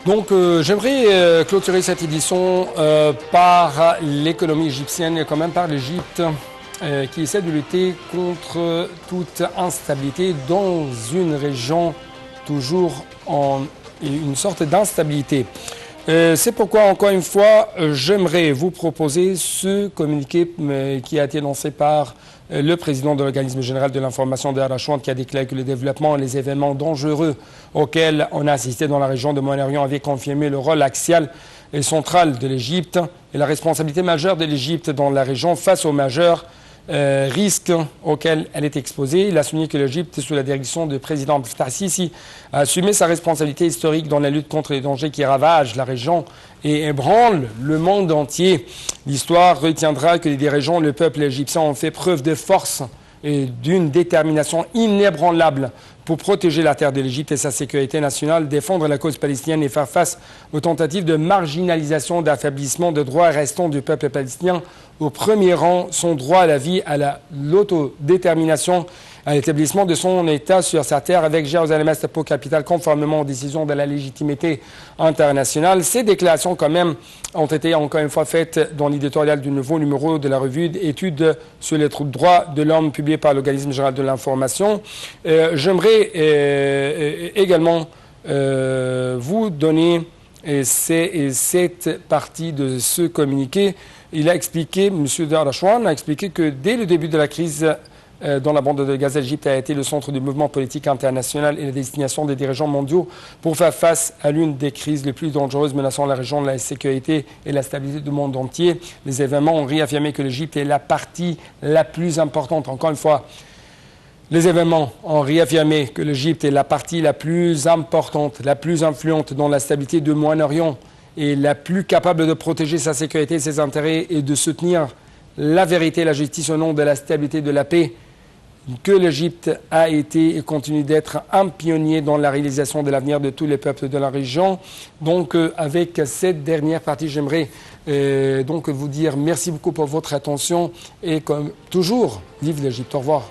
Donc, j'aimerais clôturer cette édition par l'économie égyptienne et quand même par l'Égypte qui essaie de lutter contre toute instabilité dans une région toujours en une sorte d'instabilité. C'est pourquoi, encore une fois, j'aimerais vous proposer ce communiqué qui a été lancé par le président de l'Organisme général de l'information de Arachouan, qui a déclaré que le développement et les événements dangereux auxquels on a assisté dans la région de Moyen-Orient avaient confirmé le rôle axial et central de l'Égypte et la responsabilité majeure de l'Égypte dans la région face aux majeurs risques auxquels elle est exposée. Il a souligné que l'Égypte, sous la direction du président Abdel Fattah al-Sisi, a assumé sa responsabilité historique dans la lutte contre les dangers qui ravagent la région et ébranlent le monde entier. L'histoire retiendra que les dirigeants, le peuple égyptien ont fait preuve de force et d'une détermination inébranlable pour protéger la terre de l'Égypte et sa sécurité nationale, défendre la cause palestinienne et faire face aux tentatives de marginalisation, d'affaiblissement de droits restants du peuple palestinien, au premier rang son droit à la vie, à l'autodétermination, à l'établissement de son État sur sa terre avec Jérusalem-Est pour capitale, conformément aux décisions de la légitimité internationale. Ces déclarations, quand même, ont été encore une fois faites dans l'éditorial du nouveau numéro de la revue d'études sur les droits de l'homme publié par l'Organisme général de l'information. J'aimerais également vous donner cette partie de ce communiqué. Il a expliqué, M. Darachouan a expliqué que dès le début de la crise dans la bande de Gaza, l'Égypte a été le centre du mouvement politique international et la destination des dirigeants mondiaux pour faire face à l'une des crises les plus dangereuses menaçant la région, la sécurité et la stabilité du monde entier. Les événements ont réaffirmé que l'Égypte est la partie la plus importante. Encore une fois, les événements ont réaffirmé que l'Égypte est la partie la plus importante, la plus influente dans la stabilité du Moyen-Orient et la plus capable de protéger sa sécurité et ses intérêts et de soutenir la vérité et la justice au nom de la stabilité et de la paix, que l'Égypte a été et continue d'être un pionnier dans la réalisation de l'avenir de tous les peuples de la région. Donc, avec cette dernière partie, j'aimerais donc vous dire merci beaucoup pour votre attention et comme toujours, vive l'Égypte. Au revoir.